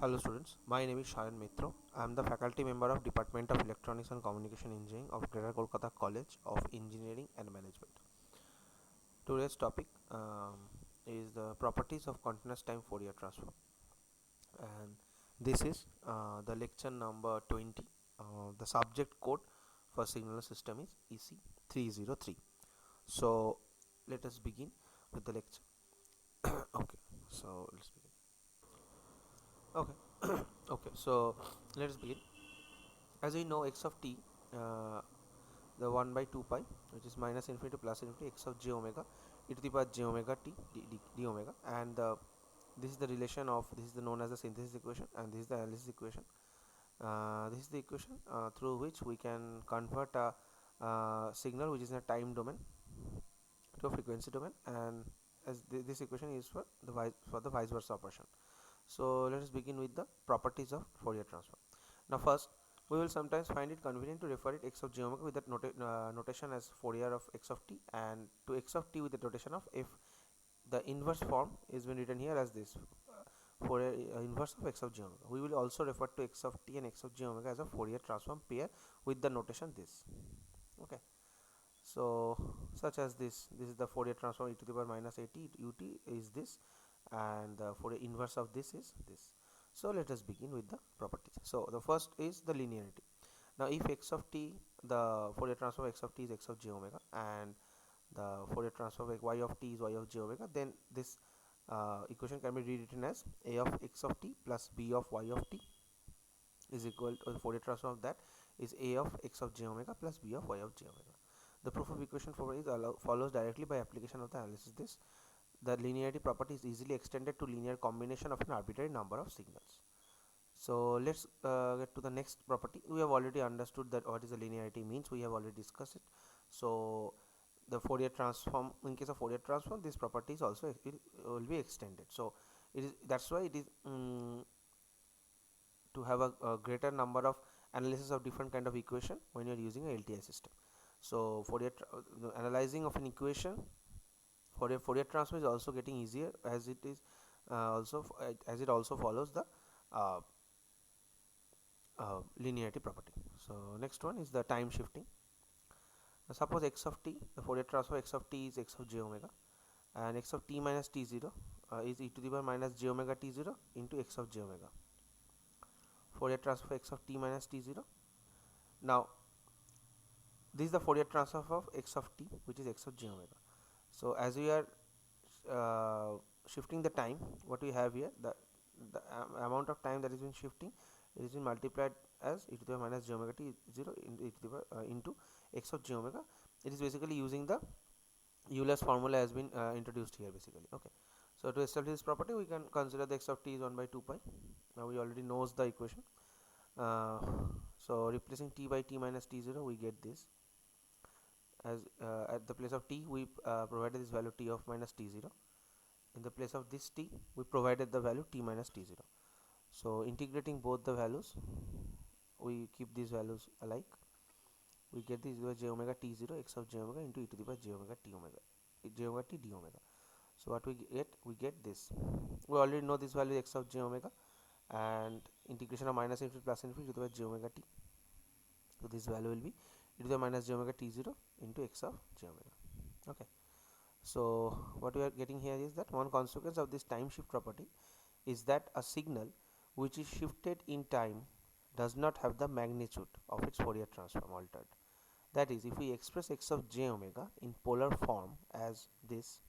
Hello students, my name is Shayan Mitra. I am the faculty member of Department of Electronics and Communication Engineering of Greater Kolkata College of Engineering and Management. Today's topic is the properties of continuous time Fourier transform, and this is the lecture number 20. The subject code for signal system is EC303. So let us begin with the lecture. Okay, so let's begin. Okay, okay, so let us begin. As we know, x of t, the 1 by 2 pi, which is minus infinity to plus infinity, x of j omega e to the power j omega t d omega, and this is the relation of, this is the known as the synthesis equation, and this is the analysis equation. This is the equation through which we can convert a signal which is in a time domain to a frequency domain, and as this equation is for the vice versa operation. So let us begin with the properties of Fourier transform. Now first, we will sometimes find it convenient to refer it x of j omega with that notation as Fourier of x of t, and to x of t with the notation of f. The inverse form is been written here as this, Fourier inverse of x of j omega. We will also refer to x of t and x of j omega as a Fourier transform pair with the notation this. Okay. So such as this is the Fourier transform e to the power minus at ut is this, and the Fourier inverse of this is this. So let us begin with the properties. So the first is the linearity. Now if x of t, the Fourier transform of x of t is x of j omega, and the Fourier transform of y of t is y of j omega, then this equation can be rewritten as a of x of t plus b of y of t is equal to the Fourier transform of that is a of x of j omega plus b of y of j omega. The proof of equation for is follows directly by application of the analysis. This the linearity property is easily extended to linear combination of an arbitrary number of signals. So let's get to the next property. We have already understood that what is the linearity means. We have already discussed it. So the Fourier transform, in case of Fourier transform, this property is also will be extended. So it is, that's why it is to have a greater number of analysis of different kind of equation when you are using a LTI system. So Fourier analyzing of an equation for a Fourier transform is also getting easier, as it is as it also follows the uh, linearity property. So next one is the time shifting. Now suppose x of t, the Fourier transform x of t is x of j omega, and x of t minus t0 is e to the power minus j omega t0 into x of j omega. Fourier transform x of t minus t0. Now this is the Fourier transform of x of t, which is x of j omega. So as we are shifting the time, what we have here, the amount of time that is been shifting, it is been multiplied as e to the minus j omega t 0 into e to the into x of j omega. It is basically using the Euler's formula has been introduced here basically. Okay, so to establish this property, we can consider the x of t is 1 by 2 pi. Now we already knows the equation. So replacing t by t minus t0, we get this as at the place of t we provided this value t of minus t0. In the place of this t we provided the value t minus t0. So integrating both the values, we keep these values alike. We get this by j omega t0 x of j omega into e to the power j omega t omega j omega t d omega. So what we get this. We already know this value x of j omega, and integration of minus infinity plus infinity to the power j omega t. So this value will be e to the minus j omega t0 into x of j omega. Okay. So what we are getting here is that one consequence of this time shift property is that a signal which is shifted in time does not have the magnitude of its Fourier transform altered. That is, if we express x of j omega in polar form as this,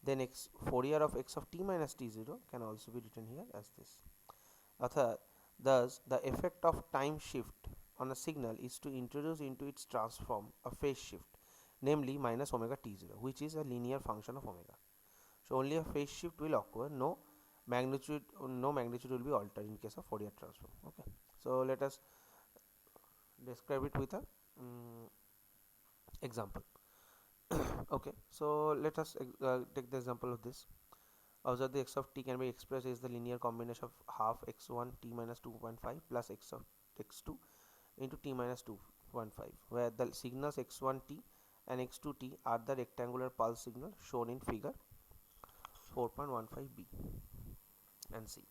then Fourier of x of t minus t0 can also be written here as this. Thus, the effect of time shift on a signal is to introduce into its transform a phase shift, namely minus omega t0, which is a linear function of omega. So only a phase shift will occur, no magnitude will be altered in case of Fourier transform. Okay, so let us describe it with a example. Okay, so let us take the example of this. Observe the x of t can be expressed as the linear combination of half x1 t minus 2.5 plus x of x2 into t minus 2.5, where the signals x1 t and x2 t are the rectangular pulse signal shown in figure 4.15b and c.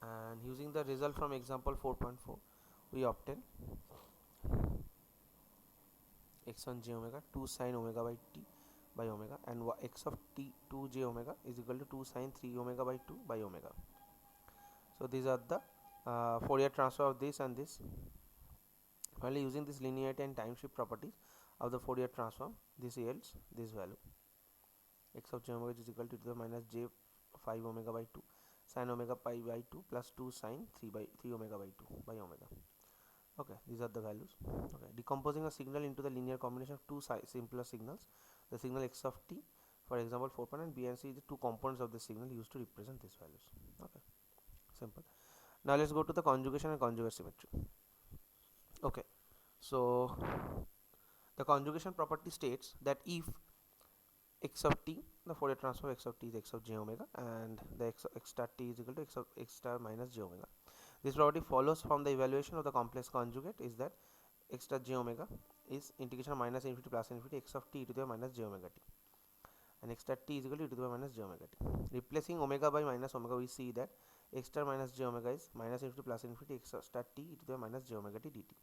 And using the result from example 4.4, we obtain x on j omega 2 sine omega by t by omega, and x of t 2 j omega is equal to 2 sine 3 omega by 2 by omega. So these are the Fourier transform of this and this. Finally, using this linearity and time shift properties of the Fourier transform, this yields this value: x of j omega is equal to the minus j 5 omega by 2 sine omega pi by 2 plus 2 sine 3 by 3 omega by 2 by omega. Okay, these are the values. Okay, decomposing a signal into the linear combination of two simpler signals, the signal x of t, for example 4.9, and b and c is the two components of the signal used to represent these values. Okay, simple. Now let's go to the conjugation and conjugate symmetry. Okay, so the conjugation property states that if x of t, the Fourier transform of x of t is x of j omega, and the x star t is equal to x of x star minus j omega. This property follows from the evaluation of the complex conjugate is that x star j omega is integration of minus infinity plus infinity x of t e to the minus j omega t, and x star t is equal to e to the minus j omega t. Replacing omega by minus omega, we see that x star minus j omega is minus infinity plus infinity x star t e to the minus j omega t dt.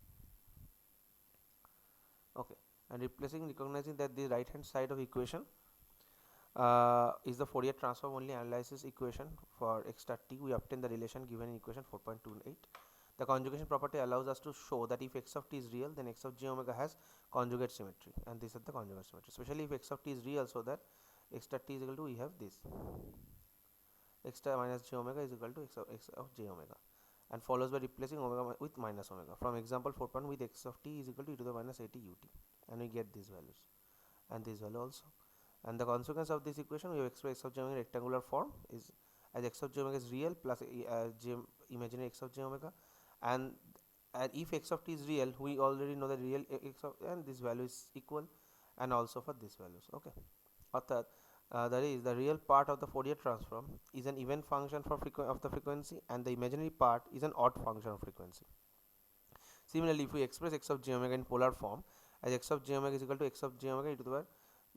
Okay, and recognizing that the right hand side of equation is the Fourier transform only analysis equation for x star t, we obtain the relation given in equation 4.28. The conjugation property allows us to show that if x of t is real, then x of j omega has conjugate symmetry, and this is the conjugate symmetry, especially if x of t is real, so that x star t is equal to, we have this x star minus j omega is equal to x of j omega, and follows by replacing omega with minus omega. From example 4. With x of t is equal to e to the minus 80 ut, and we get these values and this value also. And the consequence of this equation, we have expressed x of j omega in rectangular form is as x of j omega is real plus imaginary x of j omega, and if x of t is real, we already know the real x of, and this value is equal, and also for this values. Okay, that is the real part of the Fourier transform is an even function for of the frequency, and the imaginary part is an odd function of frequency. Similarly, if we express x of j omega in polar form as x of j omega is equal to x of j omega e to the power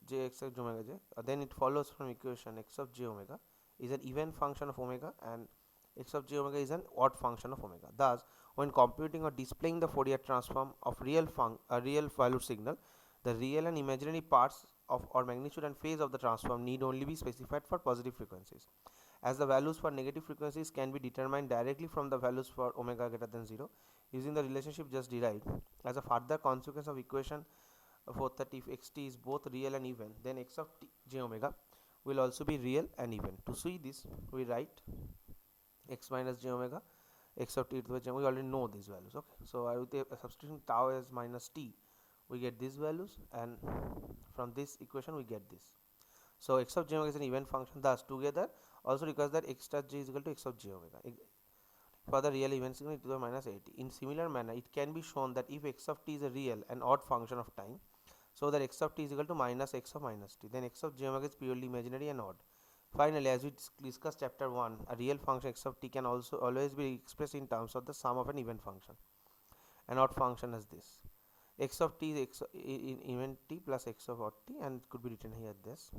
j x of j omega j, then it follows from equation x of j omega is an even function of omega, and x of j omega is an odd function of omega. Thus, when computing or displaying the Fourier transform of real value signal, the real and imaginary parts of or magnitude and phase of the transform need only be specified for positive frequencies, as the values for negative frequencies can be determined directly from the values for omega greater than 0 using the relationship just derived. As a further consequence of equation 430, if xt is both real and even, then x of t j omega will also be real and even. To see this, we write x minus j omega x of t to the j, we already know these values. Okay, so I would substituting tau as minus t, we get these values, and from this equation we get this. So x of j omega is an even function, thus together also requires that x star j is equal to x of j omega for the real even signal e to the minus 80. In similar manner, it can be shown that if x of t is a real and odd function of time, so that x of t is equal to minus x of minus t, then x of j omega is purely imaginary and odd. Finally, as we discussed chapter 1, a real function x of t can also always be expressed in terms of the sum of an even function. An odd function as this: x of t is x in even t plus x of odd t, and it could be written here this.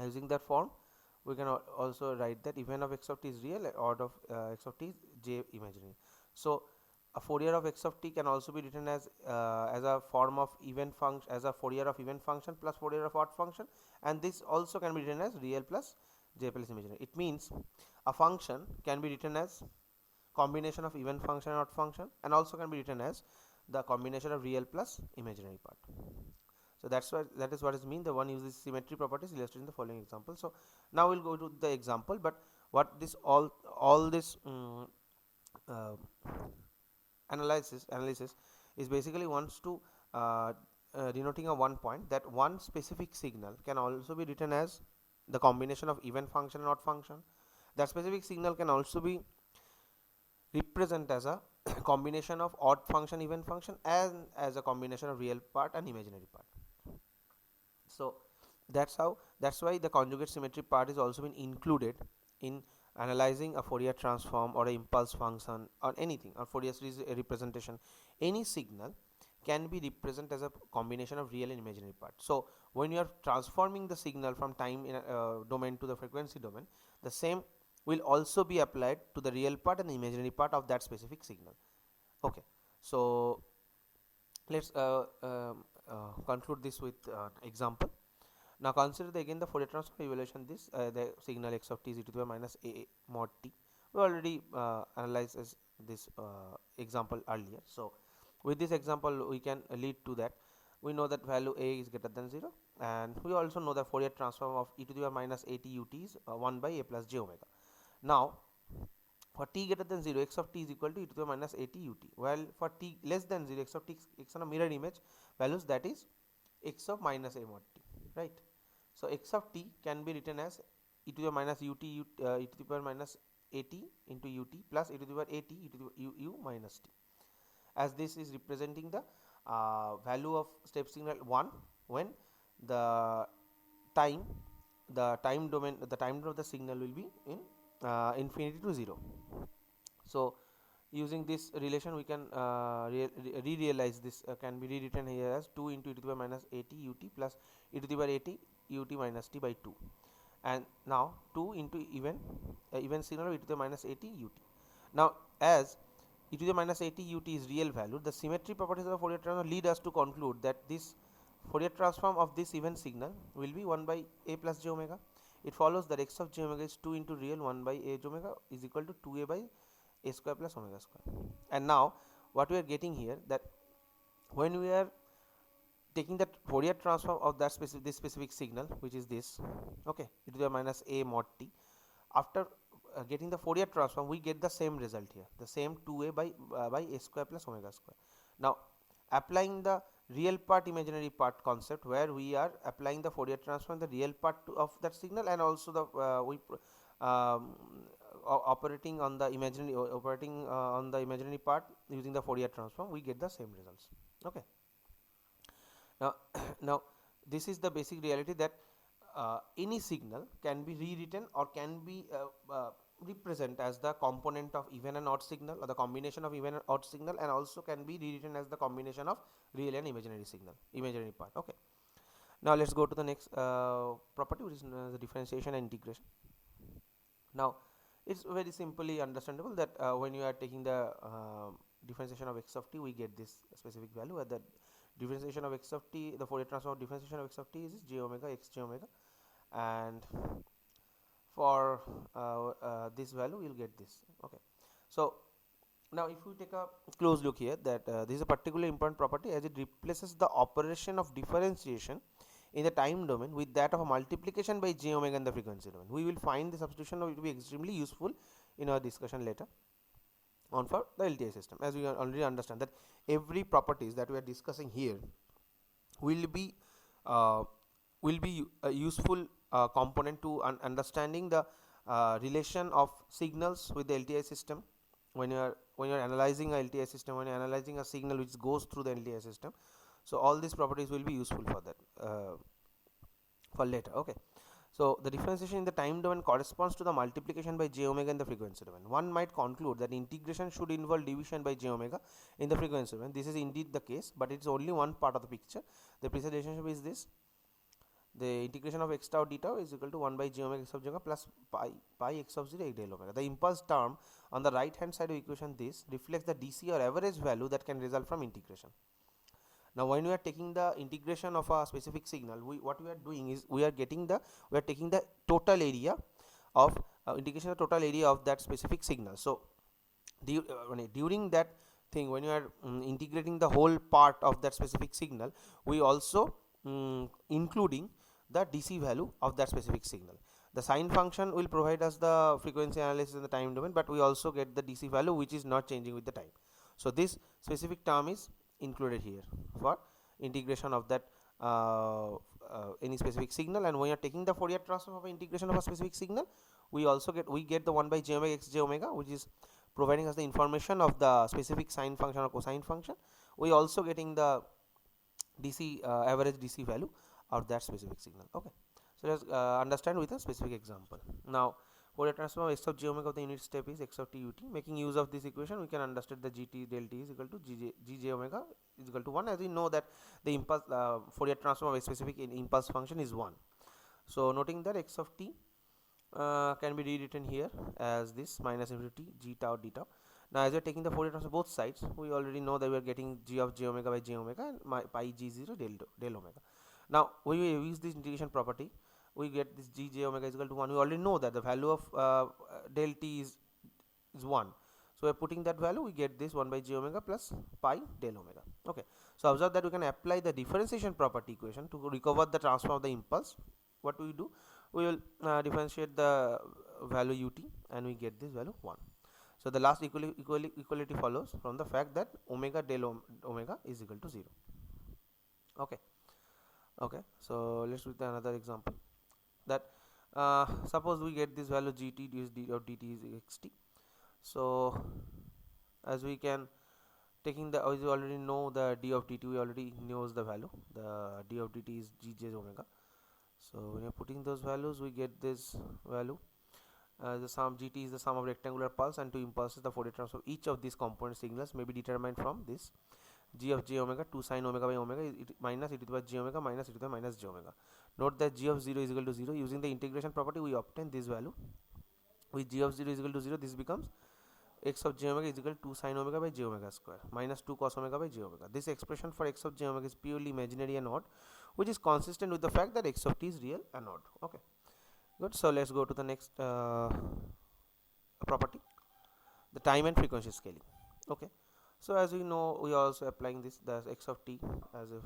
Using that form, we can also write that even of x of t is real, odd of x of t is j imaginary. So a Fourier of x of t can also be written as a form of even function, as a Fourier of even function plus Fourier of odd function, and this also can be written as real plus j plus imaginary. It means a function can be written as combination of even function and odd function, and also can be written as the combination of real plus imaginary part. So that is what is mean the one uses symmetry properties illustrated in the following example. So now we'll go to the example, but what this all this analysis is basically wants to denoting a one point that one specific signal can also be written as the combination of even function and odd function. That specific signal can also be represent as a combination of odd function even function, and as a combination of real part and imaginary part. So that's why the conjugate symmetry part is also been included in analyzing a Fourier transform or a impulse function or anything, or Fourier series representation. Any signal can be represented as a combination of real and imaginary part. So when you are transforming the signal from time in domain to the frequency domain, the same will also be applied to the real part and the imaginary part of that specific signal. Okay, so let's conclude this with example. Now consider again the Fourier transform evaluation this the signal x of t is e to the power minus a mod t. We already analyzed this example earlier. So with this example we can lead to that. We know that value a is greater than 0, and we also know the Fourier transform of e to the power minus a t ut is 1 by a plus j omega. Now for t greater than 0, x of t is equal to e to the power minus a t ut, while for t less than 0, x of t x on a mirror image values, that is x of minus a mod t, right? So x of t can be written as e to the minus ut e to the power minus at into ut plus e to the power at e to the u minus t, as this is representing the value of step signal 1 when the time domain, the time of the signal will be in infinity to 0. So using this relation we can re-realize this can be rewritten here as 2 into e to the power minus at ut plus e to the power at ut minus t by 2, and now 2 into even signal e to the minus at ut. Now as e to the minus at ut is real value, the symmetry properties of the Fourier transform lead us to conclude that this Fourier transform of this even signal will be 1 by a plus j omega. It follows that x of j omega is 2 into real 1 by a j omega is equal to 2a by a square plus omega square. And now what we are getting here, that when we are taking the Fourier transform of that specific signal, which is this, okay, e to the minus a mod t, after getting the Fourier transform we get the same result here, the same 2a by a square plus omega square. Now applying the real part imaginary part concept, where we are applying the Fourier transform the real part of that signal, and also the operating on the imaginary on the imaginary part using the Fourier transform, we get the same results. Okay, now now this is the basic reality, that any signal can be rewritten or can be represent as the component of even and odd signal, or the combination of even and odd signal, and also can be rewritten as the combination of real and imaginary signal, imaginary part. Okay, now let's go to the next property, which is the differentiation and integration. Now it's very simply understandable that when you are taking the differentiation of x of t, we get this specific value, at the differentiation of x of t, the Fourier transform of differentiation of x of t is j omega x j omega, and for this value you will get this. Okay, so now if we take a close look here, that this is a particularly important property, as it replaces the operation of differentiation in the time domain with that of a multiplication by j omega in the frequency domain. We will find the substitution will be extremely useful in our discussion later on for the LTI system, as we already understand that every properties that we are discussing here will be a useful component to understanding the relation of signals with the LTI system. When you are analyzing a LTI system, when you are analyzing a signal which goes through the LTI system, so all these properties will be useful for that for later. Okay, so the differentiation in the time domain corresponds to the multiplication by j omega in the frequency domain. One might conclude that integration should involve division by j omega in the frequency domain. This is indeed the case, but it's only one part of the picture. The precise relationship is this: the integration of x tau d tau is equal to 1 by j omega x of j omega plus pi x of 0 del omega. The impulse term on the right hand side of equation this reflects the DC or average value that can result from integration. Now when we are taking the integration of a specific signal, what we are doing is we are taking the total area of integration of total area of that specific signal. So during that thing, when you are integrating the whole part of that specific signal, we also including the DC value of that specific signal. The sine function will provide us the frequency analysis in the time domain, but we also get the DC value which is not changing with the time. So this specific term is included here for integration of that any specific signal. And when you are taking the Fourier transform of integration of a specific signal, we also get the 1 by j omega x j omega, which is providing us the information of the specific sine function or cosine function. We also getting the DC average DC value of that specific signal. Okay, so let's understand with a specific example. Now Fourier transform of x of j omega of the unit step is x of t ut. Making use of this equation, we can understand the gt del t is equal to gj omega is equal to 1, as we know that the impulse Fourier transform of a specific impulse function is 1. So noting that x of t can be rewritten here as this minus infinity g tau d tau. Now as we are taking the Fourier transform both sides, we already know that we are getting g of j omega by j omega and pi g0 del omega. Now we will use this integration property, we get this g j omega is equal to 1. We already know that the value of del t is 1. So we are putting that value, we get this 1 by j omega plus pi del omega. Okay. So observe that we can apply the differentiation property equation to recover the transform of the impulse. What do? We will differentiate the value ut and we get this value 1. So the last equality follows from the fact that omega del omega is equal to 0. Okay. Okay. So let's do another example. That suppose we get this value gt d of dt is xt. So as we can taking the, as you already know the d of dt, we already knows the value, the d of dt is gj omega. So when you're putting those values, we get this value. The sum gt is the sum of rectangular pulse and two impulses. The Fourier transform of each of these component signals may be determined from this g of j omega 2 sin omega by omega minus e to the power j omega minus e to the power minus j omega. Note that g of 0 is equal to 0. Using the integration property, we obtain this value. With g of 0 is equal to 0, this becomes x of j omega is equal to 2 sin omega by j omega square minus 2 cos omega by j omega. This expression for x of j omega is purely imaginary and odd, which is consistent with the fact that x of t is real and odd. Okay, good. So let's go to the next property, the time and frequency scaling. Okay, so as we know, we are also applying this, the x of t as if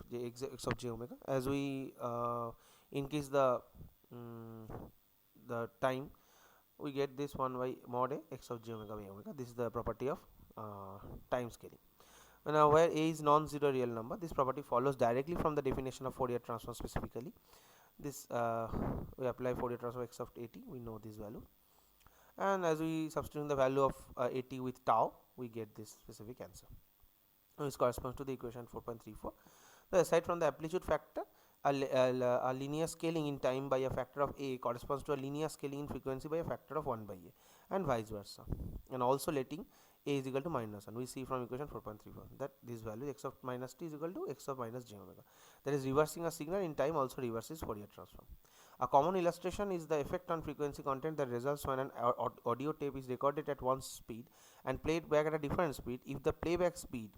x of j omega. As we increase the time, we get this 1 by mod a x of j omega by omega. This is the property of time scaling. Now where a is non-zero real number, this property follows directly from the definition of Fourier transform. Specifically, this we apply Fourier transform x of at, we know this value, and as we substitute the value of at with tau, we get this specific answer. This corresponds to the equation 4.34. So aside from the amplitude factor, a linear scaling in time by a factor of a corresponds to a linear scaling in frequency by a factor of 1 by a, and vice versa, and also letting a is equal to minus 1. We see from equation 4.34 that this value x of minus t is equal to x of minus j omega. That is, reversing a signal in time also reverses Fourier transform. A common illustration is the effect on frequency content that results when an audio tape is recorded at one speed and played back at a different speed. If the playback speed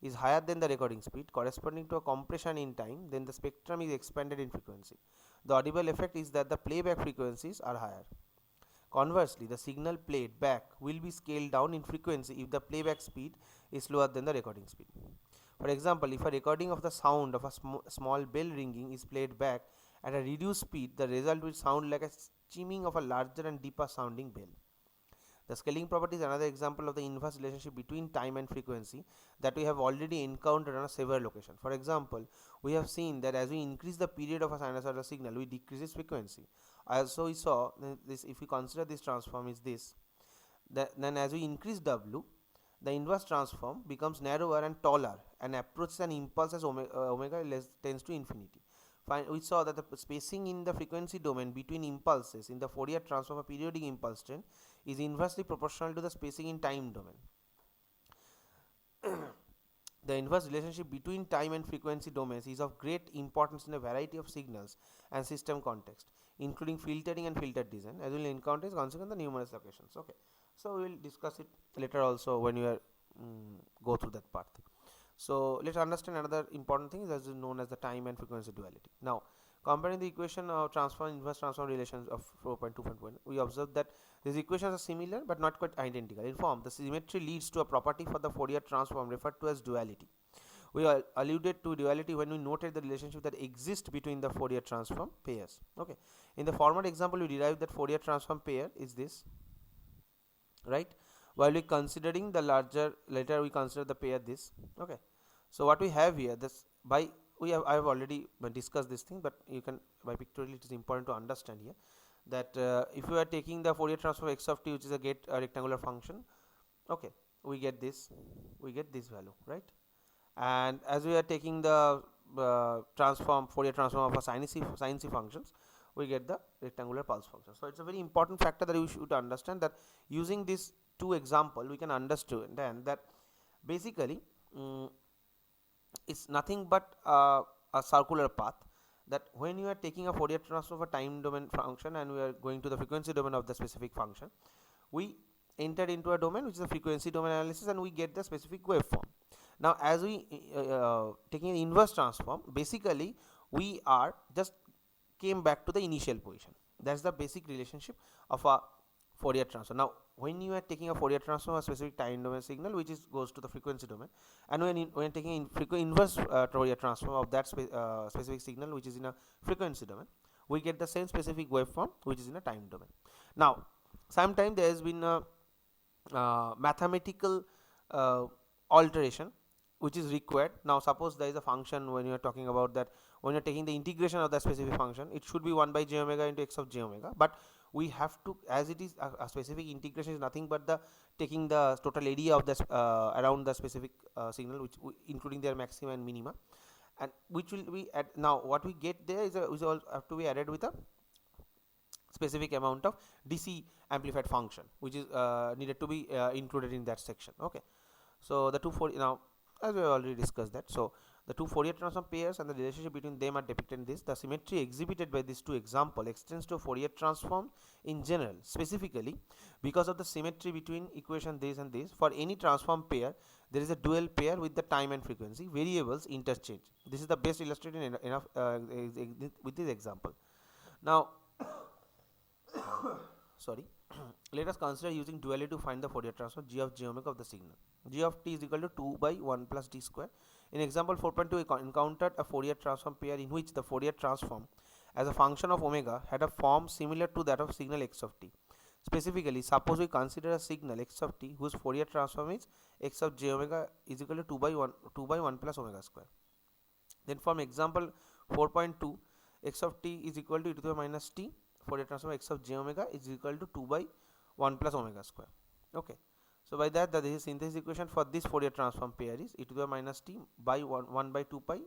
is higher than the recording speed, corresponding to a compression in time, then the spectrum is expanded in frequency. The audible effect is that the playback frequencies are higher. Conversely, the signal played back will be scaled down in frequency if the playback speed is lower than the recording speed. For example, if a recording of the sound of a small bell ringing is played back at a reduced speed, the result will sound like a chiming of a larger and deeper sounding bell. The scaling property is another example of the inverse relationship between time and frequency that we have already encountered on several locations. For example, we have seen that as we increase the period of a sinusoidal signal, we decrease its frequency. Also, we saw this, if we consider this transform is this, then as we increase W, the inverse transform becomes narrower and taller and approaches an impulse as omega tends to infinity. We saw that the spacing in the frequency domain between impulses in the Fourier transform of periodic impulse train is inversely proportional to the spacing in time domain. The inverse relationship between time and frequency domains is of great importance in a variety of signals and system context, including filtering and filter design, as we will encounter as consequence in the numerous locations. Okay, so we will discuss it later also when we are go through that path. So let's understand another important thing is as known as the time and frequency duality. Now, comparing the equation of transform inverse transform relations of 4.2.1, we observe that these equations are similar but not quite identical. In form, the symmetry leads to a property for the Fourier transform referred to as duality. We alluded to duality when we noted the relationship that exists between the Fourier transform pairs. Okay, in the former example, we derived that Fourier transform pair is this, right? While we considering the larger, later we consider the pair this. Okay, so what we have here, this by I have already discussed this thing, but you can by pictorially it is important to understand here that if we are taking the Fourier transform x of t, which is a rectangular function, okay, we get this value, right? And as we are taking the Fourier transform of a sin c functions, we get the rectangular pulse function. So it's a very important factor that you should understand, that using this two example we can understand that basically it's nothing but a circular path that when you are taking a Fourier transform of a time domain function and we are going to the frequency domain of the specific function, we enter into a domain which is a frequency domain analysis, and we get the specific waveform. Now as we taking an inverse transform, basically we are just came back to the initial position. That's the basic relationship of a Fourier transform. Now when you are taking a Fourier transform of a specific time domain signal which is goes to the frequency domain, and when taking inverse Fourier transform of that specific signal which is in a frequency domain, we get the same specific waveform which is in a time domain. Now sometimes there has been a mathematical alteration which is required. Now suppose there is a function, when you are talking about that, when you are taking the integration of that specific function, it should be 1 by j omega into x of j omega, but we have to, as it is a specific integration is nothing but the taking the total area of the around the specific signal, which including their maxima and minima, and which will be at, now what we get there is all have to be added with a specific amount of DC amplified function which is needed to be included in that section. Okay, so the two Fourier, now as we have already discussed that, so the two Fourier transform pairs and the relationship between them are depicted in this. The symmetry exhibited by these two examples extends to Fourier transform in general. Specifically, because of the symmetry between equation this and this, for any transform pair there is a dual pair with the time and frequency variables interchange. This is the best illustrated in enough with this example. Now sorry let us consider using duality to find the Fourier transform g of j omega of the signal. G of t is equal to 2 by 1 plus t square. In example 4.2, we encountered a Fourier transform pair in which the Fourier transform as a function of omega had a form similar to that of signal x of t. Specifically, suppose we consider a signal x of t whose Fourier transform is x of j omega is equal to 2 by 1 plus omega square. Then from example 4.2, x of t is equal to e to the minus t, Fourier transform x of j omega is equal to 2 by 1 plus omega square. Okay, so by that the synthesis equation for this Fourier transform pair is e to the minus t by 1 by 2 pi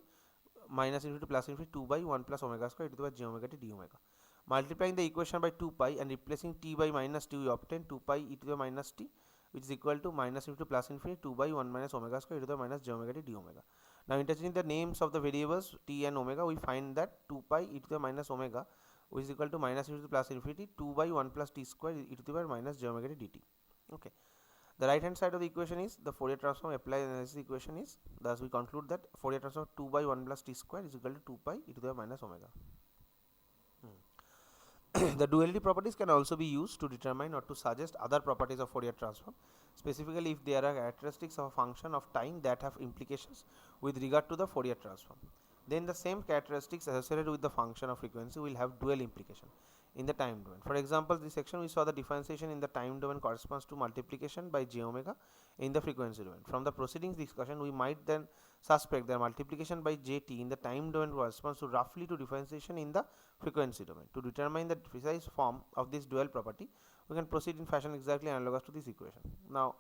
minus infinity plus infinity 2 by 1 plus omega square e to the j omega t d omega. Multiplying the equation by 2 pi and replacing t by minus t, we obtain 2 pi e to the minus t, which is equal to minus infinity plus infinity 2 by 1 minus omega square e to the minus j omega t d omega. Now interchanging the names of the variables t and omega, we find that 2 pi e to the minus omega, which is equal to minus infinity plus infinity 2 by 1 plus t square e to the power minus j omega t dt. Okay, the right hand side of the equation is the Fourier transform applied analysis equation is, thus we conclude that Fourier transform 2 by 1 plus t square is equal to 2 pi e to the power minus omega. The duality properties can also be used to determine or to suggest other properties of Fourier transform, specifically if there are characteristics of a function of time that have implications with regard to the Fourier transform. Then the same characteristics associated with the function of frequency will have dual implication in the time domain. For example, this section we saw the differentiation in the time domain corresponds to multiplication by j omega in the frequency domain. From the proceedings discussion, we might then suspect that multiplication by jt in the time domain corresponds to roughly to differentiation in the frequency domain. To determine the precise form of this dual property, we can proceed in fashion exactly analogous to this equation. Now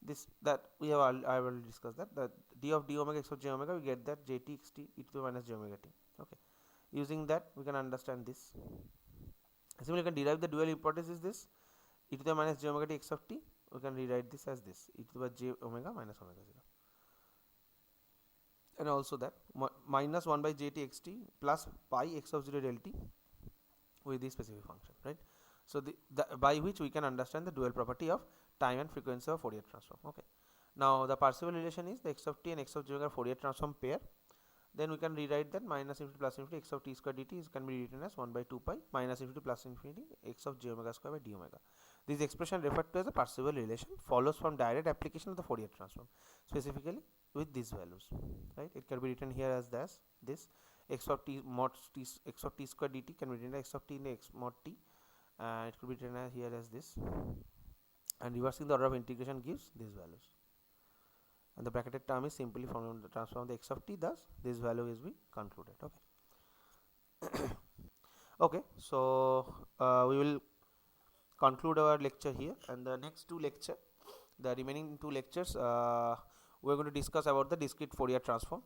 this that we have I will discuss that d of d omega x of j omega, we get that jt xt e to the minus j omega t. Okay, using that we can understand this. Similarly, we can derive the dual importance is this e to the minus j omega t x of t, we can rewrite this as this e to the j omega minus omega 0, and also that minus 1 by jt xt plus pi x of 0 del t with this specific function, right? So by which we can understand the dual property of time and frequency of Fourier transform. Okay, now the Parseval relation is the x of t and x of j omega Fourier transform pair. Then we can rewrite that minus infinity plus infinity x of t square dt can be written as 1 by 2 pi minus infinity plus infinity x of j omega square by d omega. This expression referred to as a Parseval relation follows from direct application of the Fourier transform, specifically with these values, right? It can be written here as this x of t mod t x of t square dt can be written as x of t in x mod t, and it could be written as here as this, and reversing the order of integration gives these values, and the bracketed term is simply from the transform of the x of t, thus this value is be concluded. Okay. Okay, so we will conclude our lecture here, and the next the remaining two lectures we are going to discuss about the discrete Fourier transform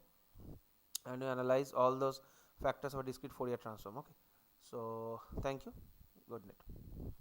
and we analyze all those factors of a discrete Fourier transform. Okay, so thank you, good night.